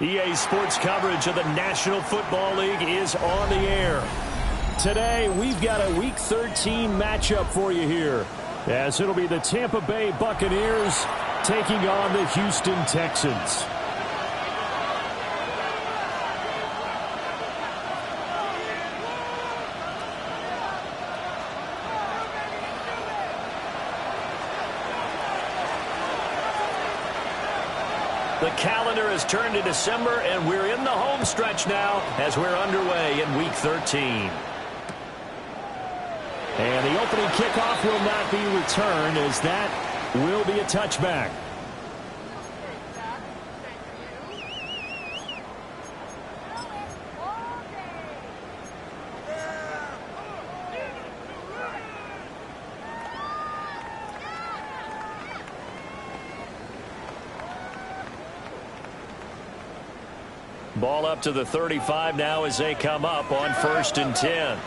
EA Sports coverage of the National Football League is on the air. Today, we've got a Week 13 matchup for you here, as it'll be the Tampa Bay Buccaneers taking on the Houston Texans. The calendar has turned to December, and we're in the home stretch now as we're underway in Week 13. And the opening kickoff will not be returned, as that will be a touchback. Ball up to the 35 now as they come up on 1st and 10.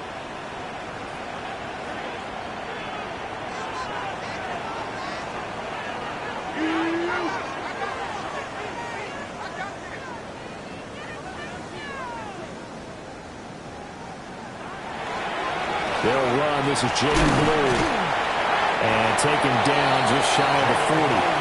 They'll run. This is Jaden Blue. And taken down just shy of the 40.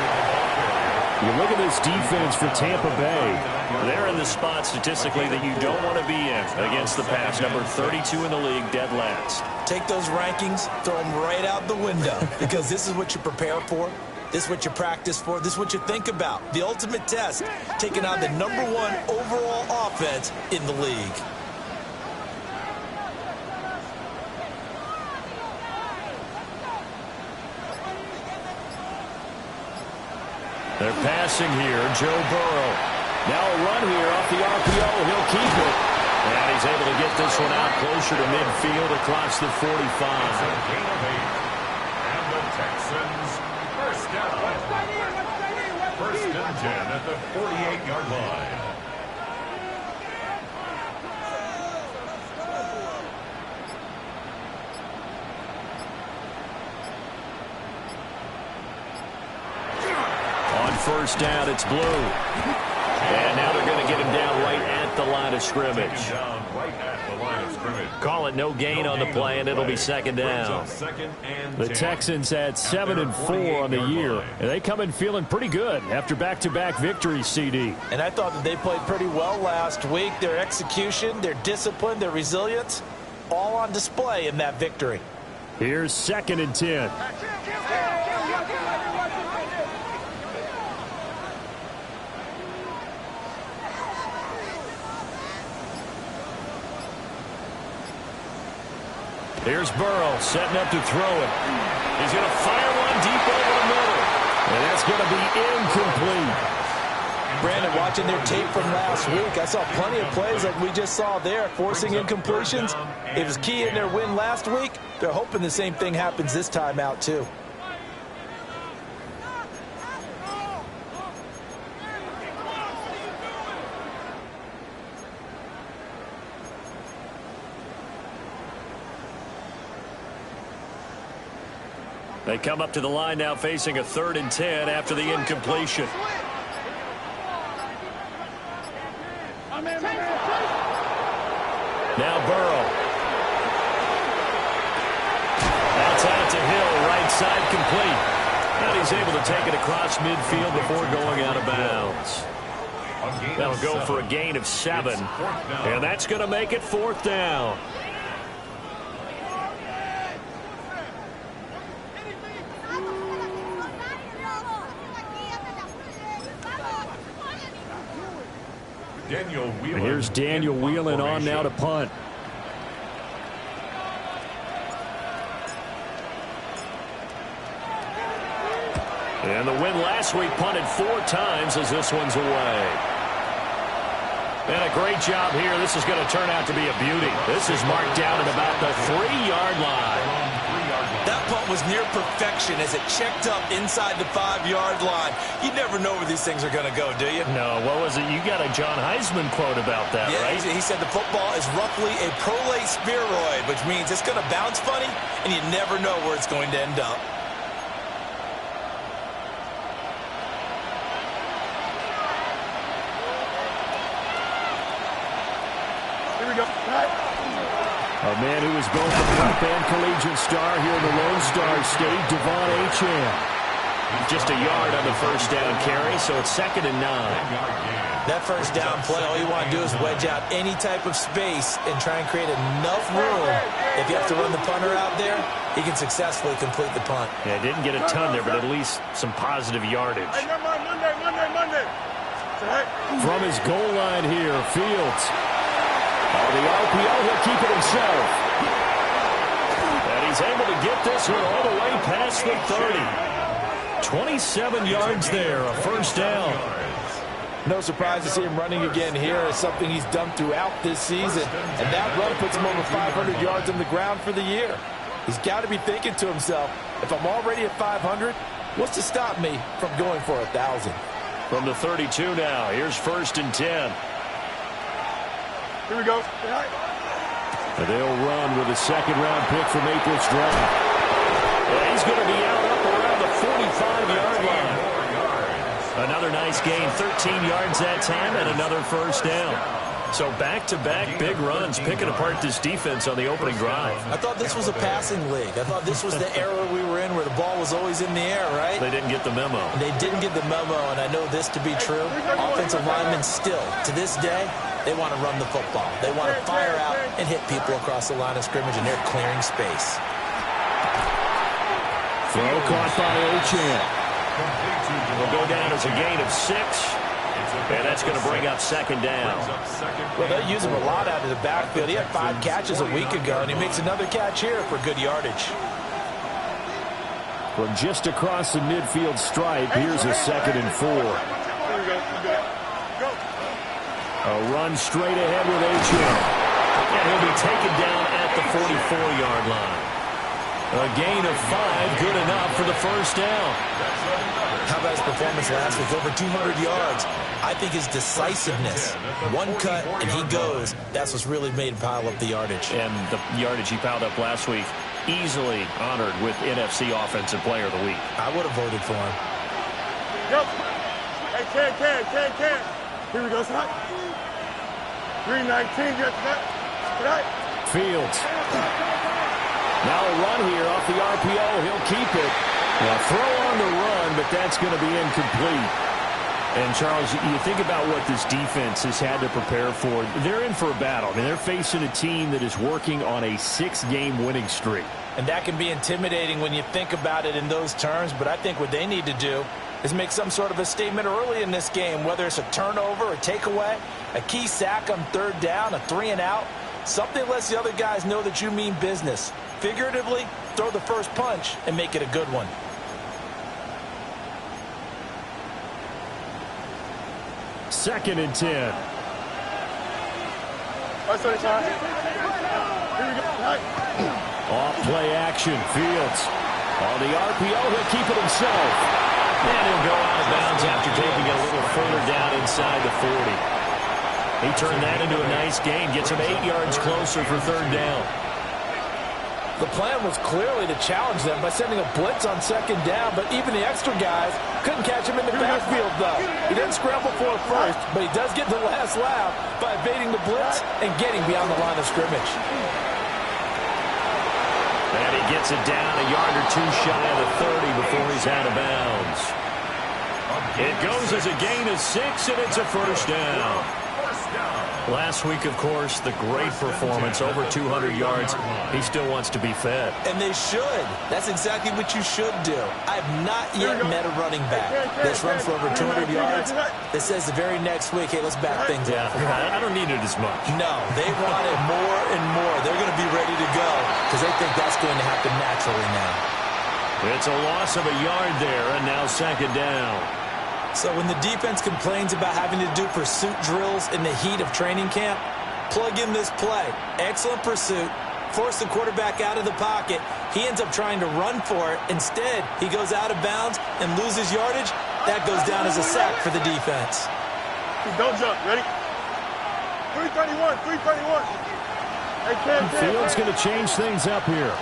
You look at this defense for Tampa Bay. They're in the spot statistically that you don't want to be in against the pass. Number 32 in the league, dead last. Take those rankings, throw them right out the window, because this is what you prepare for. This is what you practice for. This is what you think about. The ultimate test, taking on the #1 overall offense in the league. They're passing here. Joe Burrow. Now a run here off the RPO. He'll keep it. And he's able to get this one out closer to midfield across the 45. And the Texans first down. 1st and 10 at the 48-yard line. First down, it's Blue. And now they're going to get him down right at the line of scrimmage. Call it no gain on the play, and it'll be 2nd down. The Texans had 7 and 4 on the year, and they come in feeling pretty good after back-to-back victories, CD. And I thought that they played pretty well last week. Their execution, their discipline, their resilience, all on display in that victory. Here's 2nd and 10. Here's Burrow setting up to throw it. He's going to fire one deep over the middle. And that's going to be incomplete. Brandon, watching their tape from last week, I saw plenty of plays like we just saw there, forcing incompletions. It was key in their win last week. They're hoping the same thing happens this time out, too. They come up to the line now facing a 3rd and 10 after the incompletion. Now Burrow. That's out to Hill, right side complete. And he's able to take it across midfield before going out of bounds. They'll go for a gain of 7. And that's going to make it 4th down. Here's Daniel Whelan on now to punt. And the win last week punted 4 times as this one's away. And a great job here. This is going to turn out to be a beauty. This is marked down at about the 3-yard line. That punt was near perfection as it checked up inside the 5-yard line. You never know where these things are going to go, do you? No, what was it? You got a John Heisman quote about that, right? He said the football is roughly a prolate spheroid, which means it's going to bounce funny, and you never know where it's going to end up. A man who is both a prep and collegiate star here in the Lone Star State, Devon Achane. Just a yard on the first down carry, so it's 2nd and 9. That first down play, all you want to do is wedge out any type of space and try and create enough room. If you have to run the punter out there, he can successfully complete the punt. Yeah, didn't get a ton there, but at least some positive yardage. Monday. From his goal line here, Fields. On the RPO, he'll keep it himself. And he's able to get this one all the way past the 30. 27 yards there, a first down. No surprise to see him running again here. It's something he's done throughout this season. And that run puts him over 500 yards on the ground for the year. He's got to be thinking to himself, if I'm already at 500, what's to stop me from going for 1,000? From the 32 now, here's 1st and 10. Here we go. And they'll run with a 2nd-round pick from April's draft. And he's going to be out up around the 45-yard line. Another nice gain, 13 yards that time, and another first down. So back-to-back big runs, picking apart this defense on the opening drive. I thought this was a passing league. I thought this was the era we were in where the ball was always in the air, right? They didn't get the memo. They didn't get the memo, and I know this to be true. Offensive linemen still, to this day, they want to run the football. They want to fire out and hit people across the line of scrimmage, and they're clearing space. Throw caught by Achane. Will go down as a gain of 6. And that's going to bring up 2nd down. Well, they use him a lot out of the backfield. He had 5 catches a week ago, and he makes another catch here for good yardage. From just across the midfield stripe, here's a 2nd and 4. A run straight ahead with Achane. And he'll be taken down at the 44-yard line. A gain of 5, good enough for the first down. How about his performance last week? Over 200 yards. I think his decisiveness, one cut and he goes, that's what's really made him pile up the yardage. And the yardage he piled up last week, easily honored with NFC Offensive Player of the Week. I would have voted for him. Yep. Hey, can. Here we go, son. 319, get that. Fields. Now a run here off the RPO. He'll keep it. Now throw on the run, but that's going to be incomplete. And, Charles, you think about what this defense has had to prepare for. They're in for a battle. I mean, they're facing a team that is working on a 6-game winning streak. And that can be intimidating when you think about it in those terms, but I think what they need to do is make some sort of a statement early in this game, whether it's a turnover, a takeaway, a key sack on 3rd down, a 3-and-out. Something lets the other guys know that you mean business. Figuratively, throw the first punch and make it a good one. Second and 10. Here we go. Off play action. Fields. On the RPO, he'll keep it himself. And he'll go out of bounds after taking it a little further down inside the 40. He turned that into a nice gain. Gets him 8 yards closer for 3rd down. The plan was clearly to challenge them by sending a blitz on 2nd down, but even the extra guys couldn't catch him in the backfield, though. He didn't scramble for it first, but he does get the last laugh by evading the blitz and getting beyond the line of scrimmage. And he gets it down a yard or 2 shy of the 30 before he's out of bounds. It goes as a gain of 6, and it's a first down. Last week, of course, the great performance, over 200 yards. He still wants to be fed. And they should. That's exactly what you should do. I have not yet met a running back that's run for over 200 yards that says the very next week, hey, let's back things up. I don't need it as much. No, they want it more and more. They're going to be ready to go because they think that's going to happen naturally now. It's a loss of a yard there, and now 2nd down. So when the defense complains about having to do pursuit drills in the heat of training camp, plug in this play. Excellent pursuit. Force the quarterback out of the pocket. He ends up trying to run for it. Instead, he goes out of bounds and loses yardage. That goes down as a sack for the defense. Don't jump. Ready? 331. Hey, can. Fields going to change things up here.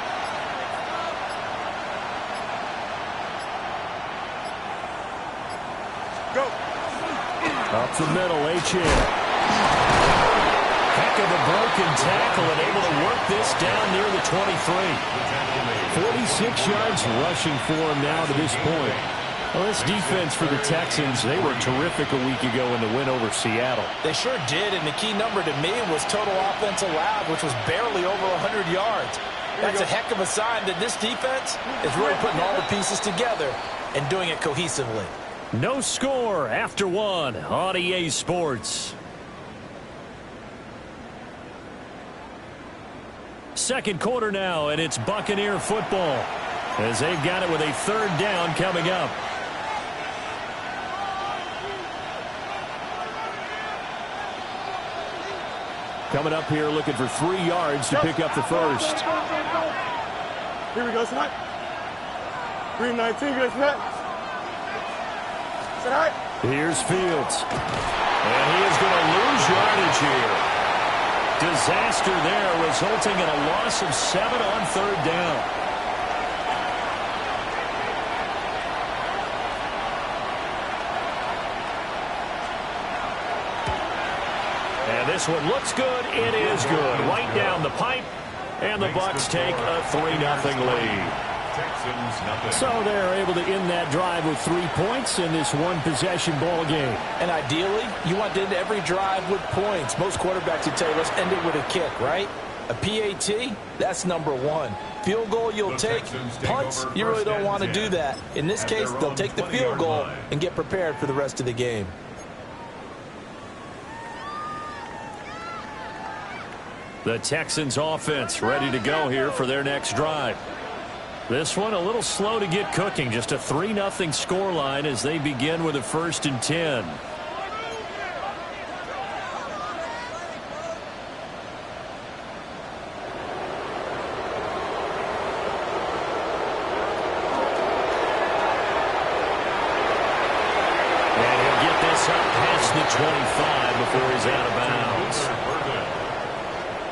Go. Up the middle, Achane. heck of a broken tackle and able to work this down near the 23. 46 yards rushing for him now to this point. Well, this defense for the Texans, they were terrific a week ago in the win over Seattle. They sure did, and the key number to me was total offense allowed, which was barely over 100 yards. That's a heck of a sign that this defense is really putting all the pieces together and doing it cohesively. No score after one on EA Sports. Second quarter now, and it's Buccaneer football as they've got it with a third down coming up. Coming up here looking for 3 yards to pick up the first. Here we go, Snap. 319, good Snap. Set high. Here's Fields. And he is going to lose yardage here. Disaster there, resulting in a loss of 7 on third down. And this one looks good. It is good. Right down the pipe. And the Bucs take a 3-0 lead. So they're able to end that drive with 3 points in this one-possession ball game. And ideally, you want to end every drive with points. Most quarterbacks would tell you, let's end it with a kick, right? A PAT, that's number one. Field goal you'll take. Punts, you really don't want to do that. In this case, they'll take the field goal and get prepared for the rest of the game. The Texans offense ready to go here for their next drive. This one a little slow to get cooking. Just a 3-0 scoreline as they begin with a 1st and 10. And he'll get this up past the 25 before he's out of bounds.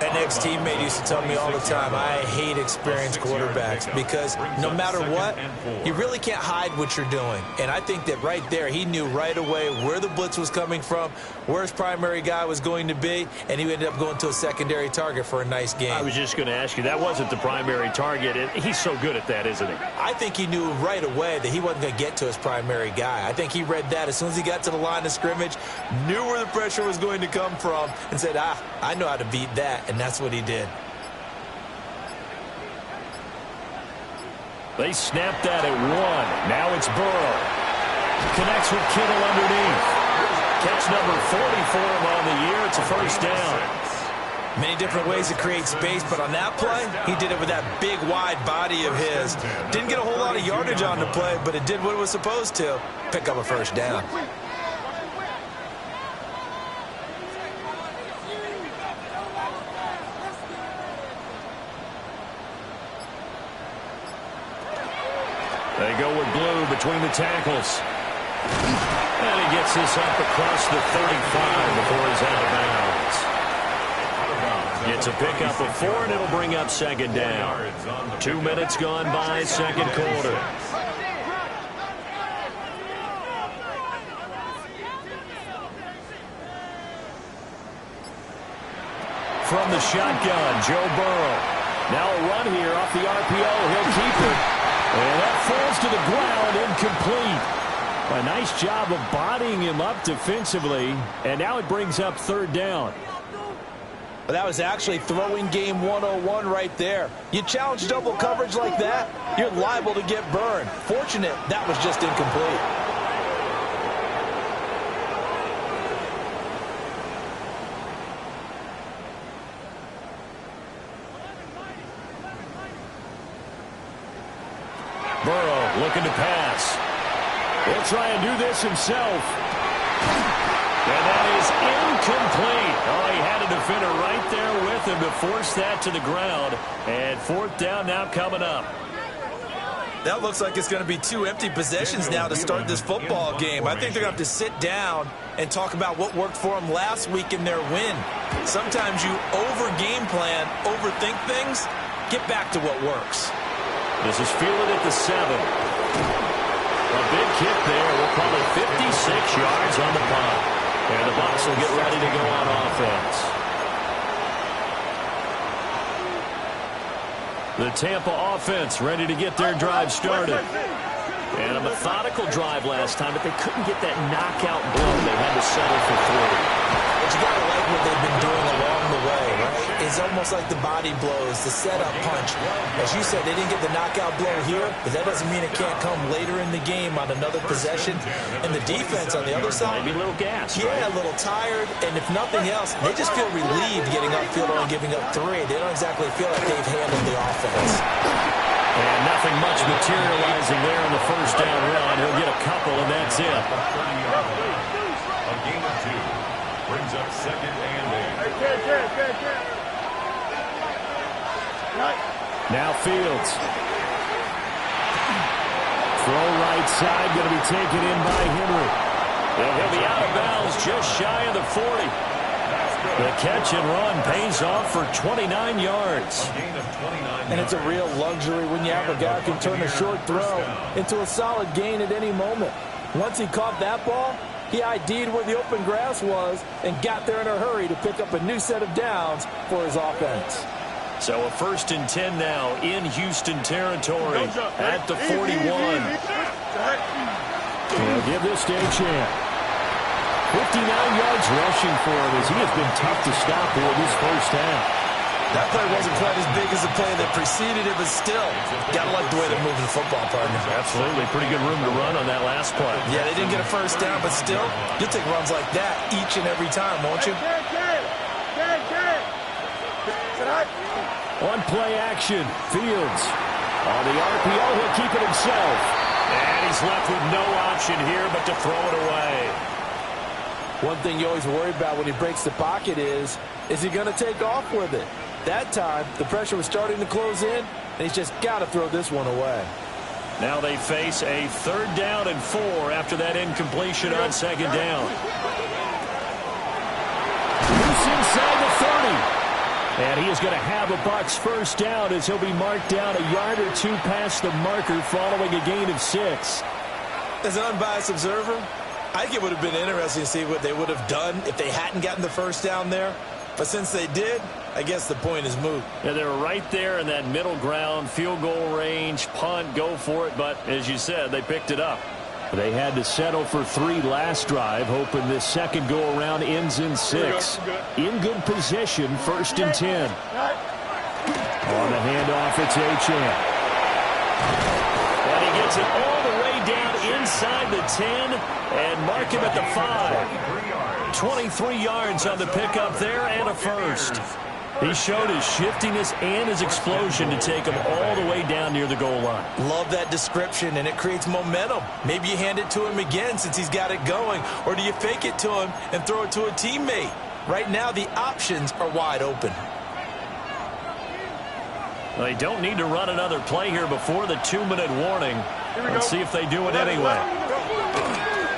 An ex-teammate used to tell me all the time, I hate experienced quarterbacks because no matter what, you really can't hide what you're doing. And I think that right there, he knew right away where the blitz was coming from, where his primary guy was going to be, and he ended up going to a secondary target for a nice game. I was just going to ask you, that wasn't the primary target, and he's so good at that, isn't he? I think he knew right away that he wasn't going to get to his primary guy. I think he read that as soon as he got to the line of scrimmage, knew where the pressure was going to come from, and said, I know how to beat that. And that's what he did. They snapped that at 1. Now it's Burrow. Connects with Kittle underneath. Catch number 40 for him on the year. It's a first down. Many different ways to create space, but on that play, he did it with that big, wide body of his. Didn't get a whole lot of yardage on the play, but it did what it was supposed to. Pick up a first down. They go with blue between the tackles. And he gets this up across the 35 before he's out of bounds. Gets a pickup of 4, and it'll bring up second down. 2 minutes gone by, second quarter. From the shotgun, Joe Burrow. Now a run here off the RPO. He'll keep it. And that falls to the ground, incomplete. A nice job of bodying him up defensively, and now it brings up third down. But that was actually throwing game 101 right there. You challenge double coverage like that, you're liable to get burned. Fortunate that was just incomplete. Burrow looking to pass. He'll try and do this himself. And that is incomplete. Oh, he had a defender right there with him to force that to the ground. And fourth down now coming up. That looks like it's going to be 2 empty possessions now to start this football game. I think they're going to have to sit down and talk about what worked for them last week in their win. Sometimes you over-game plan, overthink things, get back to what works. This is fielded at the 7. A big kick there. We're probably 56 yards on the punt. And the Bucs will get ready to go on offense. The Tampa offense ready to get their drive started. And a methodical drive last time, but they couldn't get that knockout blow. They had to settle for 3. But you got to like what they've been doing along the way, right? It's almost like the body blows, the setup punch. As you said, they didn't get the knockout blow here, but that doesn't mean it can't come later in the game on another possession. And the defense on the other side, maybe a little gas, yeah, right? A little tired. And if nothing else, they just feel relieved getting upfield and giving up 3. They don't exactly feel like they've handled the offense. And nothing much materializing there in the first down run. He'll get a couple, and that's it. A gain of 2 brings up 2nd and 8. Now Fields. Throw right side, going to be taken in by Henry. And he'll be out of bounds just shy of the 40. The catch and run pays off for 29 yards. A gain of 29 And it's a real luxury when you have a guy who can turn a short throw into a solid gain at any moment. Once he caught that ball, he ID'd where the open grass was and got there in a hurry to pick up a new set of downs for his offense. So a 1st and 10 now in Houston territory at the 41. They'll give this to Achane. 59 yards rushing for him as he has been tough to stop here this first half. That play wasn't quite as big as the play that preceded it, but still, gotta like the way they're moving the football, partner. Absolutely. Pretty good room to run on that last play. Yeah, they didn't get a first down, but still, you'll take runs like that each and every time, won't you? On play action, Fields. On the RPO, he'll keep it himself. And he's left with no option here but to throw it away. One thing you always worry about when he breaks the pocket is he going to take off with it? That time, the pressure was starting to close in, and he's just got to throw this one away. Now they face a 3rd down and 4 after that incompletion on 2nd down. Loose inside the 30. And he is going to have a Bucs first down as he'll be marked down a yard or 2 past the marker following a gain of 6. As an unbiased observer, I think it would have been interesting to see what they would have done if they hadn't gotten the first down there. But since they did, I guess the point is moot. Yeah, they were right there in that middle ground, field goal range, punt, go for it. But as you said, they picked it up. They had to settle for 3 last drive, hoping this second go-around ends in 6. In good position, 1st and 10. On the handoff, it's Achane. And he gets it all the way down inside the 10 and mark him at the 5. 23 yards on the pickup there and a first. He showed his shiftiness and his explosion to take him all the way down near the goal line. Love that description, and it creates momentum. Maybe you hand it to him again since he's got it going, or do you fake it to him and throw it to a teammate? Right now, the options are wide open. They don't need to run another play here before the 2-minute warning. Let's see if they do it anyway.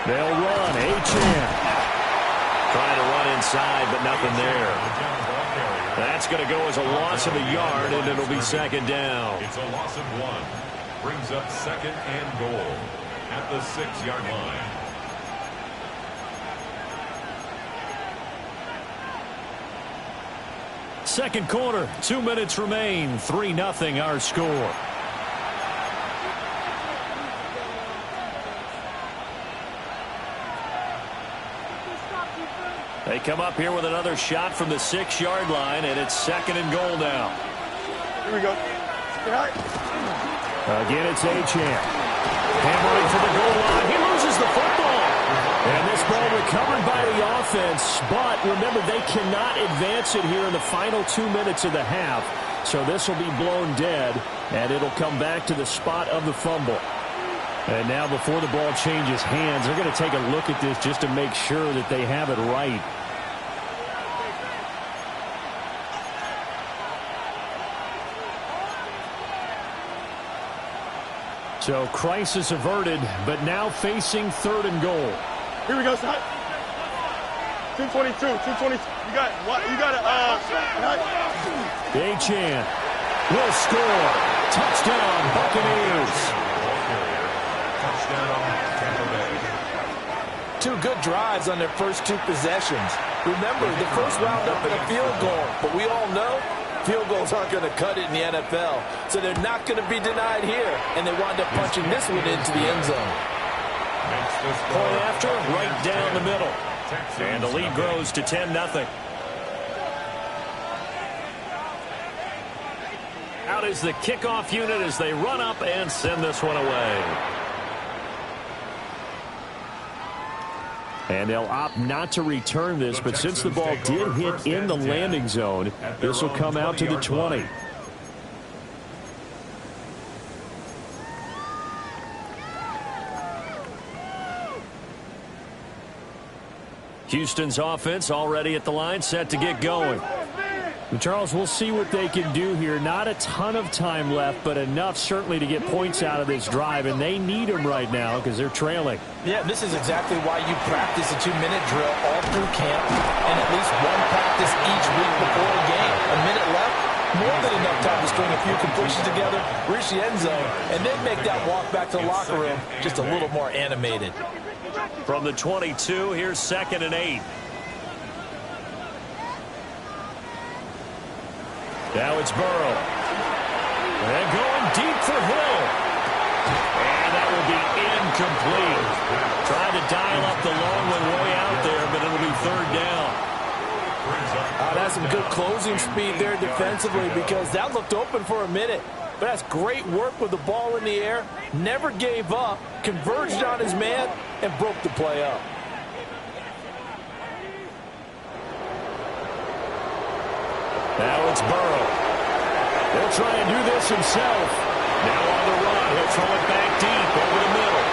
They'll run. Achane. Trying to run inside, but nothing there. That's going to go as a loss of a yard, and it'll be 2nd down. It's a loss of 1. Brings up 2nd and goal at the 6-yard line. Second quarter, 2 minutes remain. 3-0 our score. They come up here with another shot from the 6-yard line, and it's 2nd and goal now. Here we go. Again, it's Achane. Hammering for the goal line. He loses the football. And this ball recovered by the offense. But remember, they cannot advance it here in the final 2 minutes of the half. So this will be blown dead, and it'll come back to the spot of the fumble. And now before the ball changes hands, they're going to take a look at this just to make sure that they have it right. So crisis averted, but now facing 3rd and goal. Here we go, son. 222, 220. You got what? You got Achane will score. Touchdown, Buccaneers. Touchdown, Tampa Bay. 2 good drives on their first 2 possessions. Remember, the first wound up in a field goal, but we all know Field goals aren't going to cut it in the NFL, so they're not going to be denied here, and they wind up punching this one into the end zone. Point after, right down the middle. And the lead grows to 10-0. Out is the kickoff unit as they run up and send this one away. And they'll opt not to return this, but since the ball did hit in the landing zone, this will come out to the 20. Houston's offense already at the line, set to get going. Charles, we'll see what they can do here. Not a ton of time left, but enough certainly to get points out of this drive, and they need them right now because they're trailing. Yeah, this is exactly why you practice a 2-minute drill all through camp and at least one practice each week before a game. A minute left, more than enough time to string a few completions together, reach the end zone, and then make that walk back to the locker room just a little more animated. From the 22, here's 2nd and 8. Now it's Burrow. And going deep for Hill. And that will be incomplete. Trying to dial up the long one way out there, but it'll be 3rd down. That's some good closing speed there defensively because that looked open for a minute. But that's great work with the ball in the air. Never gave up, converged on his man, and broke the play up. Now it's Burrow. He'll try and do this himself. Now on the run. He'll throw it back deep over the middle.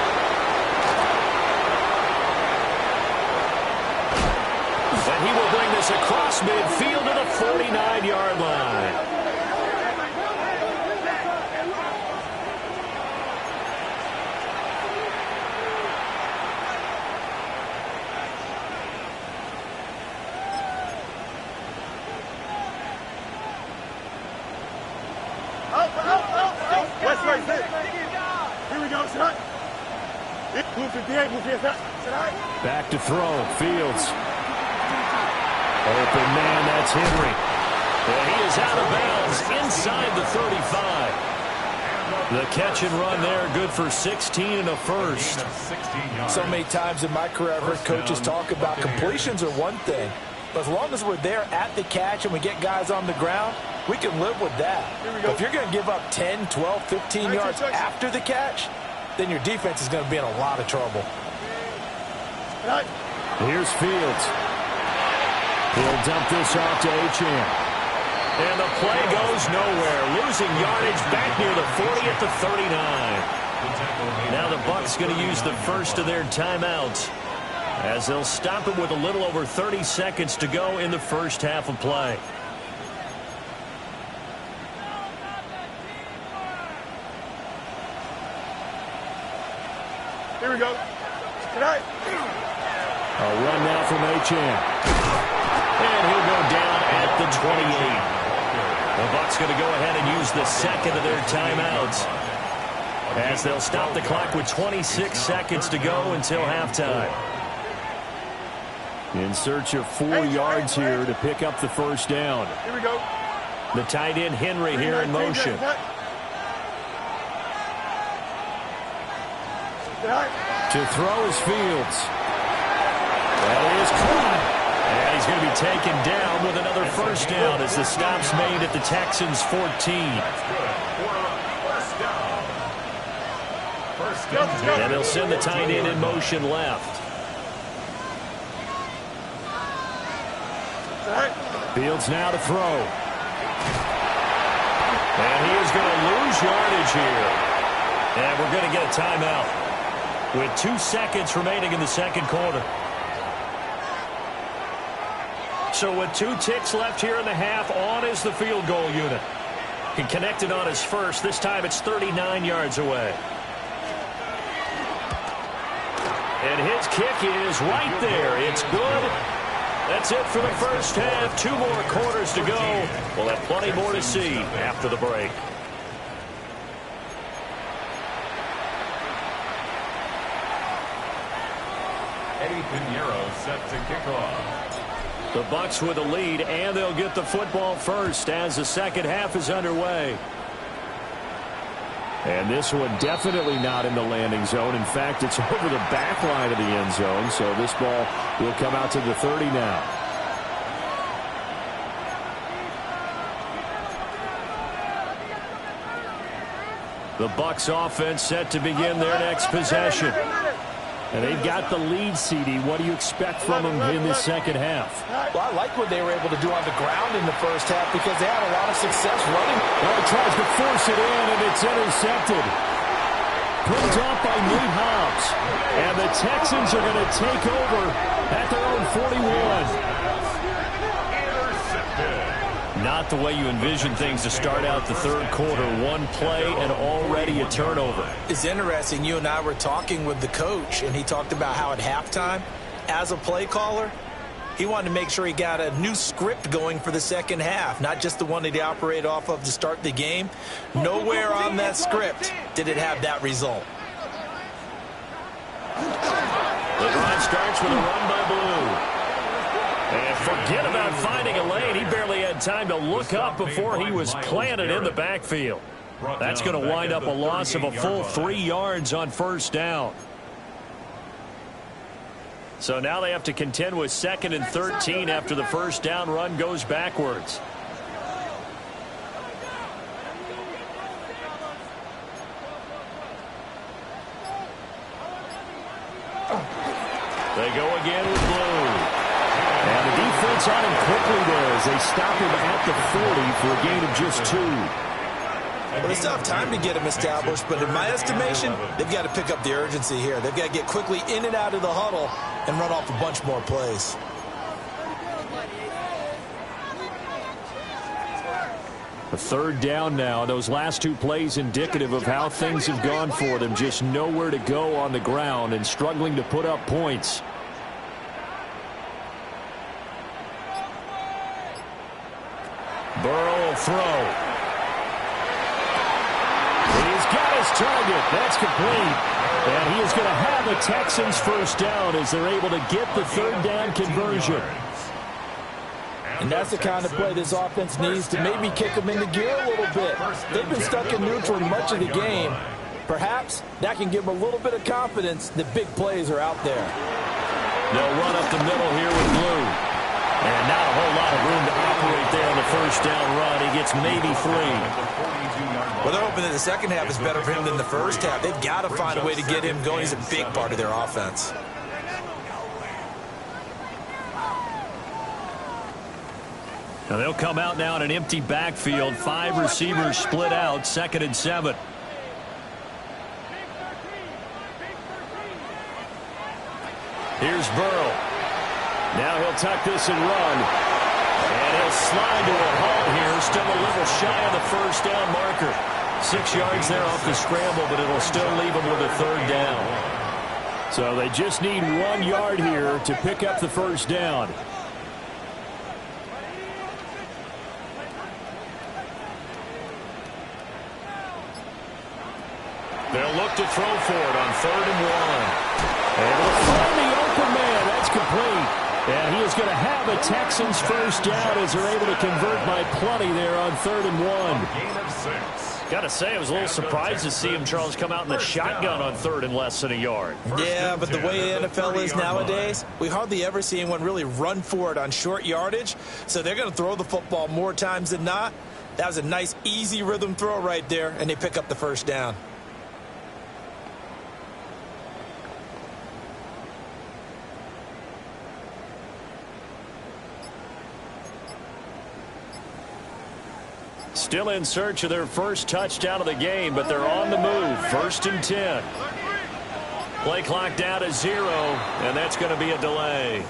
And he will bring this across midfield to the 49-yard line. West right there. Here we go, son. Move 58, move 58. Back to throw. Fields. Open man, that's Henry. And he is out of bounds inside the 35. The catch and run there, good for 16 and a first. So many times in my career, I've heard coaches talk about completions are one thing. But as long as we're there at the catch and we get guys on the ground, we can live with that. But if you're going to give up 10, 12, 15 yards after the catch, then your defense is going to be in a lot of trouble. Here's Fields. He'll dump this off to Achane. And the play goes nowhere. Losing yardage back near the 40 at the 39. Now the Bucs going to use the first of their timeouts as they'll stop it with a little over 30 seconds to go in the first half of play. Here we go. Tonight. A run now from Achane. And he'll go down at the 28. The Bucs going to go ahead and use the second of their timeouts as they'll stop the clock with 26 seconds to go until halftime. In search of 4 yards here to pick up the first down. Here we go. The tight end Henry here in motion. To throw is Fields. That is caught. And he's going to be taken down with another first down as the stop's made at the Texans' 14. And they'll send the tight end in motion left. Fields now to throw. And he is going to lose yardage here. And we're going to get a timeout with 2 seconds remaining in the second quarter. So with 2 ticks left here in the half, on is the field goal unit. He connected on his first. This time it's 39 yards away. And his kick is right there. It's good. That's it for the first half. 2 more quarters to go. We'll have plenty more to see after the break. Eddie Pinheiro set to kick off. The Bucs with the lead, and they'll get the football first as the second half is underway. And this one definitely not in the landing zone. In fact, it's over the back line of the end zone, so this ball will come out to the 30 now. The Bucs offense set to begin their next possession. And they've got the lead, CD. What do you expect from them in this second half? Well, I like what they were able to do on the ground in the first half because they had a lot of success running. Well, he tries to force it in, and it's intercepted. Pinned off by Nate Hobbs. And the Texans are going to take over at their own 41. Not the way you envision things to start out the third quarter. One play and already a turnover. It's interesting. You and I were talking with the coach, and he talked about how at halftime, as a play caller, he wanted to make sure he got a new script going for the second half, not just the one that he operated off of to start the game. Nowhere on that script did it have that result. The drive starts with a run by Blue. And forget about finding a lane. He barely had time to look up before he was planted in the backfield. That's going to wind up a loss of a full 3 yards on first down. So now they have to contend with 2nd and 13 after the first down run goes backwards. They go again with Blue. And the defense on him quickly there as they stop him at the 40 for a gain of just 2. Well, they still have time to get him established, but in my estimation, they've got to pick up the urgency here. They've got to get quickly in and out of the huddle and run off a bunch more plays. A third down now. Those last 2 plays indicative of how things have gone for them. Just nowhere to go on the ground and struggling to put up points. Burrow will throw. He's got his target. That's complete. And he is going to have the Texans first down as they're able to get the third down conversion. And that's the kind of play this offense needs to maybe kick them into gear a little bit. They've been stuck in neutral much of the game. Perhaps that can give them a little bit of confidence that big plays are out there. They'll run up the middle here with Blue. And not a whole lot of room to operate there on the first down run. He gets maybe 3. Well, they're hoping that the second half is better for him than the first half. They've got to find a way to get him going. He's a big part of their offense. Now they'll come out now in an empty backfield. 5 receivers split out. 2nd and 7. Here's Burrow. Now he'll tuck this and run. And he'll slide to a halt here. Still a little shy of the first down marker. 6 yards there off the scramble, but it'll still leave him with a third down. So they just need 1 yard here to pick up the first down. They'll look to throw for it on 3rd and 1. And they'll find the open man. That's complete. And he is going to have a Texans first down as they're able to convert by plenty there on 3rd and 1. Got to say, I was a little surprised to see him, Charles, come out in the shotgun on 3rd and less than a yard. Yeah, but the way the NFL is nowadays, we hardly ever see anyone really run for it on short yardage. So they're going to throw the football more times than not. That was a nice, easy rhythm throw right there, and they pick up the first down. Still in search of their first touchdown of the game, but they're on the move. 1st and 10. Play clock down to 0, and that's going to be a delay.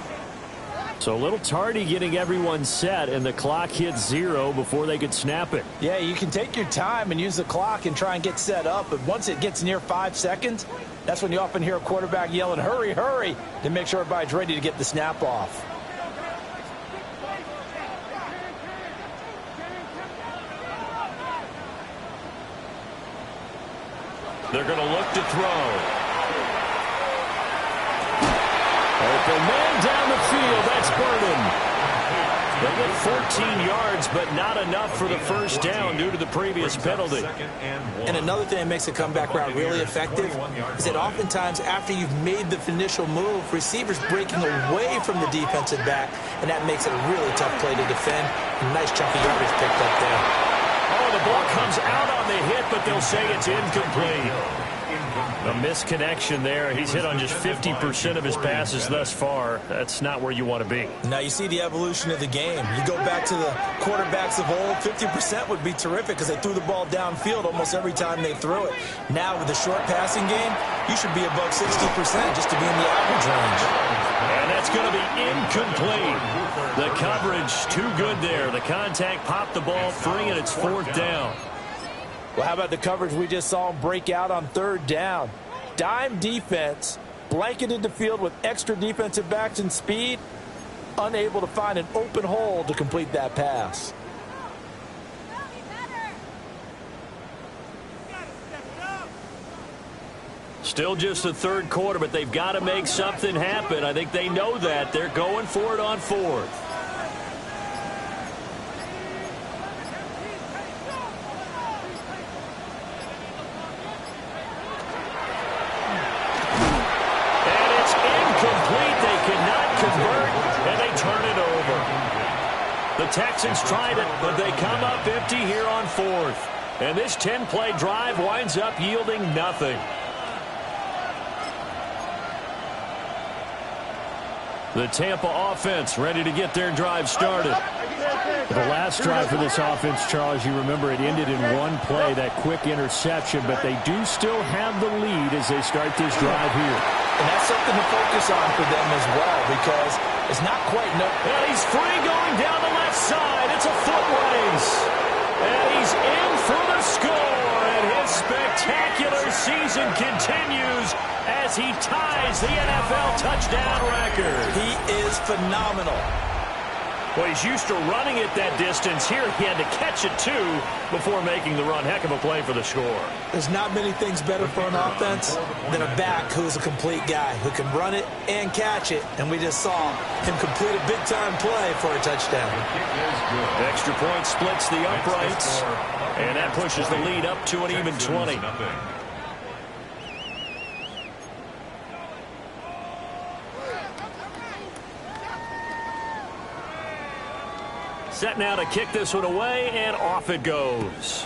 So a little tardy getting everyone set, and the clock hits 0 before they could snap it. Yeah, you can take your time and use the clock and try and get set up, but once it gets near 5 seconds, that's when you often hear a quarterback yelling, hurry, hurry, to make sure everybody's ready to get the snap off. They're going to look to throw. Open man down the field. That's Burden. They get 14 yards, but not enough for the first down due to the previous penalty. And another thing that makes a comeback route really effective is that oftentimes after you've made the initial move, receivers breaking away from the defensive back, and that makes it a really tough play to defend. A nice chunk of yardage picked up there. Oh, the ball comes out on the hit, but they'll say it's incomplete. A misconnection there. He's hit on just 50% of his passes thus far. That's not where you want to be. Now you see the evolution of the game. You go back to the quarterbacks of old, 50% would be terrific because they threw the ball downfield almost every time they threw it. Now with the short passing game, you should be above 60% just to be in the average range. And that's going to be incomplete. The coverage too good there. The contact popped the ball free, and it's fourth down. Well, how about the coverage we just saw him break out on third down? Dime defense, blanketed the field with extra defensive backs and speed, unable to find an open hole to complete that pass. Still just the third quarter, but they've got to make something happen. I think they know that. They're going for it on fourth. The Texans tried it, but they come up empty here on fourth. And this 10-play drive winds up yielding nothing. The Tampa offense ready to get their drive started. The last drive for this offense, Charles, you remember it ended in one play, that quick interception, but they do still have the lead as they start this drive here. And that's something to focus on for them as well, because it's not quite enough. And he's free going down the left side. It's a foot race. And he's in for the score. And his spectacular season continues as he ties the NFL touchdown record. He is phenomenal. Well, he's used to running it that distance. Here he had to catch it, too, before making the run. Heck of a play for the score. There's not many things better for an offense than a back who is a complete guy who can run it and catch it. And we just saw him complete a big-time play for a touchdown. Extra point splits the uprights, and that pushes the lead up to an even 20. Set now to kick this one away, and off it goes.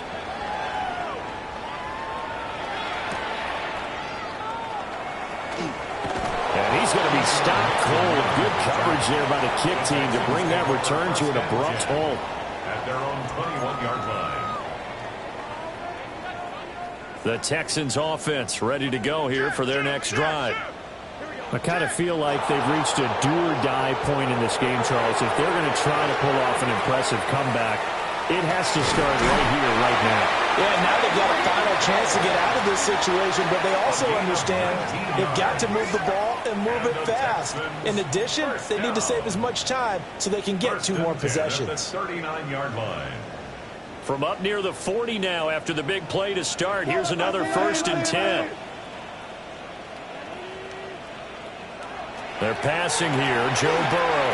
And he's going to be stopped cold. Good coverage there by the kick team to bring that return to an abrupt halt. At their own 21-yard line. The Texans offense ready to go here for their next drive. I kind of feel like they've reached a do-or-die point in this game, Charles. If they're going to try to pull off an impressive comeback, it has to start right here, right now. Yeah, now they've got a final chance to get out of this situation, but they also understand they've got to move the ball and move it fast. In addition, they need to save as much time so they can get two more possessions. 39-yard line. From up near the 40 now after the big play to start, here's another 1st and 10. They're passing here. Joe Burrow.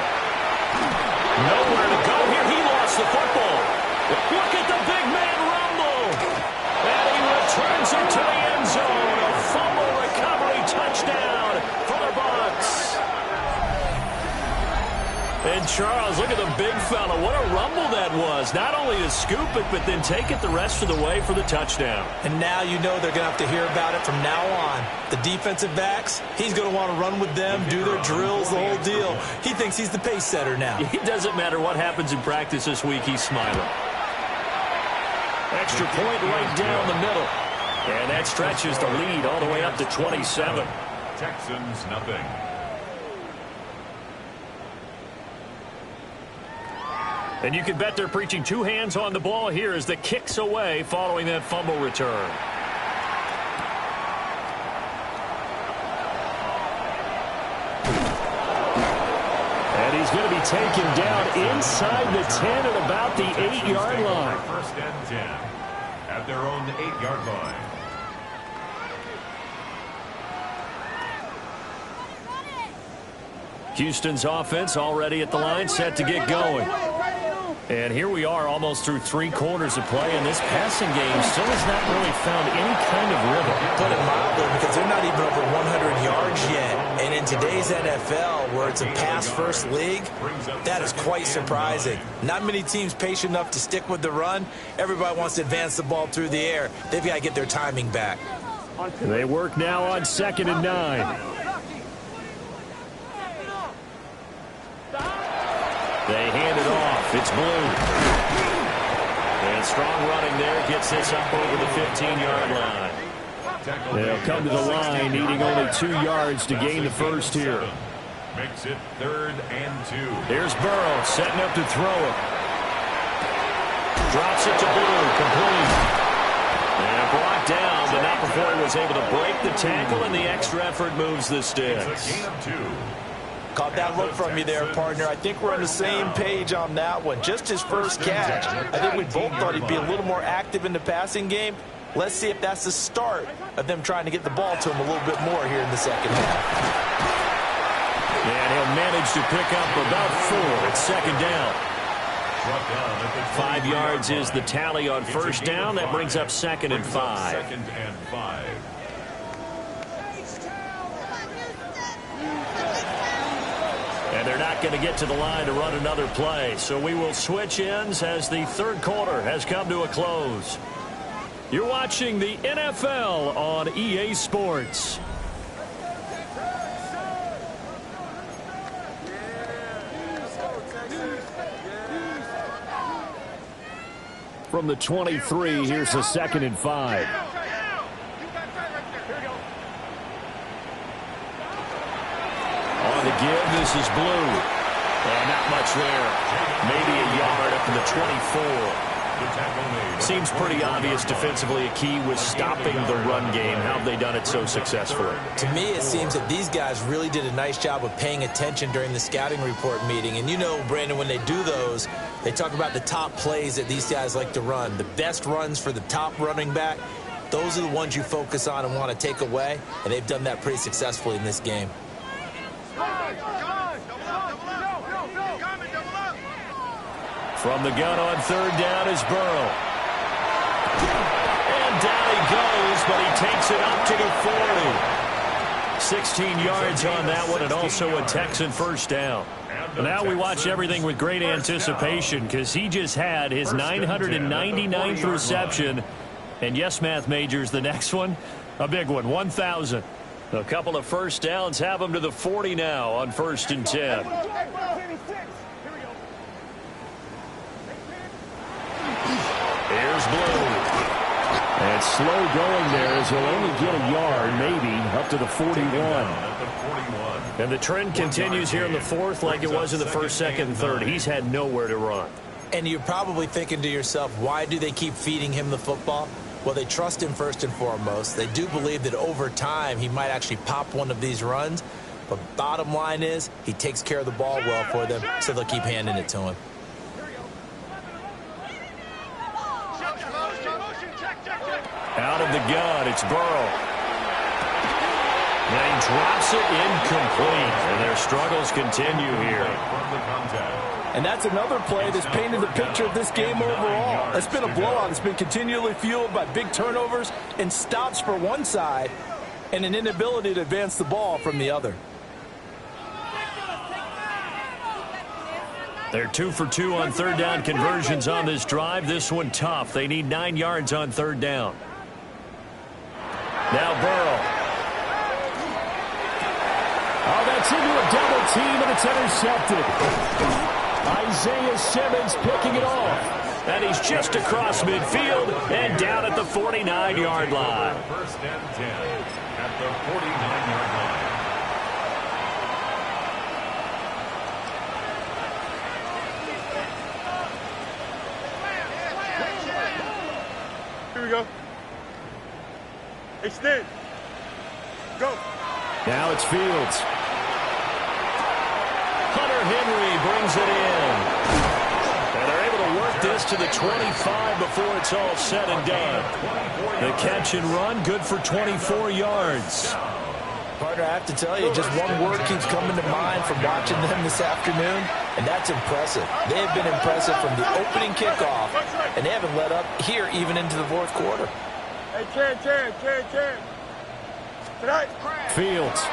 Nowhere to go here. He lost the football. Look at the big man rumble. And he returns it to the end zone. A fumble recovery touchdown for the Bucs. And Charles, look at the big fella. What a rumble that was. Not only to scoop it, but then take it the rest of the way for the touchdown. And now you know they're going to have to hear about it from now on. The defensive backs, he's going to want to run with them, do their drills, the whole deal. He thinks he's the pace setter now. It doesn't matter what happens in practice this week, he's smiling. Extra point right down the middle. And that stretches the lead all the way up to 27. Texans nothing. And you can bet they're preaching two hands on the ball here as the kick's away following that fumble return. And he's going to be taken down inside the 10 at about the 8-yard line. 1st and 10 at their own 8-yard line. Houston's offense already at the line, set to get going. And here we are almost through 3 quarters of play, and this passing game still has not really found any kind of rhythm. Put it mildly, because they're not even over 100 yards yet. And in today's NFL, where it's a pass-first league, that is quite surprising. Not many teams patient enough to stick with the run. Everybody wants to advance the ball through the air. They've got to get their timing back. They work now on 2nd and 9. They hand it off. It's Blue. And strong running there gets this up over the 15-yard line. They'll come to the line, needing only 2 yards to gain the first here. Makes it 3rd and 2. Here's Burrow setting up to throw it. Drops it to Blue, complete. And brought down, but not before he was able to break the tackle, and the extra effort moves the sticks. It's a gain of 2. Caught that look from you there, partner. I think we're on the same page on that one. Just his first catch. I think we both thought he'd be a little more active in the passing game. Let's see if that's the start of them trying to get the ball to him a little bit more here in the second half. And he'll manage to pick up about 4 at 2nd down. 5 yards is the tally on first down. That brings up 2nd and 5. 2nd and 5. And they're not going to get to the line to run another play. So we will switch ends as the 3rd quarter has come to a close. You're watching the NFL on EA Sports. From the 23, here's the 2nd and 5. On the give, this is Blue. And not much there. Maybe a yard up to the 24. Seems pretty obvious defensively a key was stopping the run game. How have they done it so successfully? To me, it seems that these guys really did a nice job of paying attention during the scouting report meeting. And you know, Brandon, when they do those, they talk about the top plays that these guys like to run. The best runs for the top running back, those are the ones you focus on and want to take away. And they've done that pretty successfully in this game. From the gun on 3rd down is Burrow. And down he goes, but he takes it up to the 40. 16 yards on that one, and also a Texan first down. And now we watch everything with great anticipation because he just had his 999th reception. And yes, math majors, the next one, a big one, 1,000. A couple of first downs have him to the 40 now on 1st and 10. Here's Blue. And slow going there as he'll only get a yard, maybe, up to the 41. And the trend continues here in the 4th like it was in the 1st, 2nd, and 3rd. He's had nowhere to run. And you're probably thinking to yourself, why do they keep feeding him the football? Well, they trust him first and foremost. They do believe that over time he might actually pop one of these runs. But bottom line is he takes care of the ball well for them, so they'll keep handing it to him. Out of the gun, it's Burrow. And he drops it incomplete. And their struggles continue here. And that's another play that's painted the picture of this game overall. It's been a blowout. It's been continually fueled by big turnovers and stops for one side and an inability to advance the ball from the other. They're 2 for 2 on 3rd down conversions on this drive. This one tough. They need 9 yards on 3rd down. Now Burrow. Oh, that's into a double team, and it's intercepted. Isaiah Simmons picking it off. And he's just across midfield and down at the 49-yard line. 1st and 10 at the 49-yard line. Here we go. Extend. Go. Now it's Fields. Hunter Henry brings it in. And they're able to work this to the 25 before it's all said and done. The catch and run, good for 24 yards. Partner, I have to tell you, just one word keeps coming to mind from watching them this afternoon, and that's impressive. They have been impressive from the opening kickoff, and they haven't let up here even into the fourth quarter. Hey, Chan. Tonight. Fields.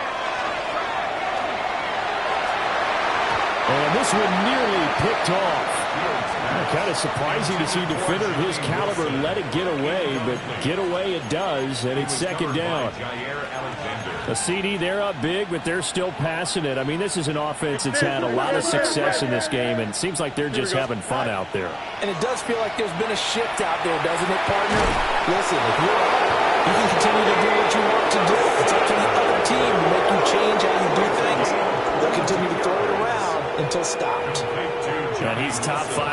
And this one nearly picked off. Kind of surprising to see a defender of his caliber let it get away, but get away it does, and it's second down. A CD, they're up big, but they're still passing it. I mean, this is an offense that's had a lot of success in this game, and it seems like they're just having fun out there. And it does feel like there's been a shift out there, doesn't it, partner? Listen, if you're up, you can continue to do what you want to do. It's up to the other team to make you change how you do things. They'll continue to throw it around until stopped. And he's top 5.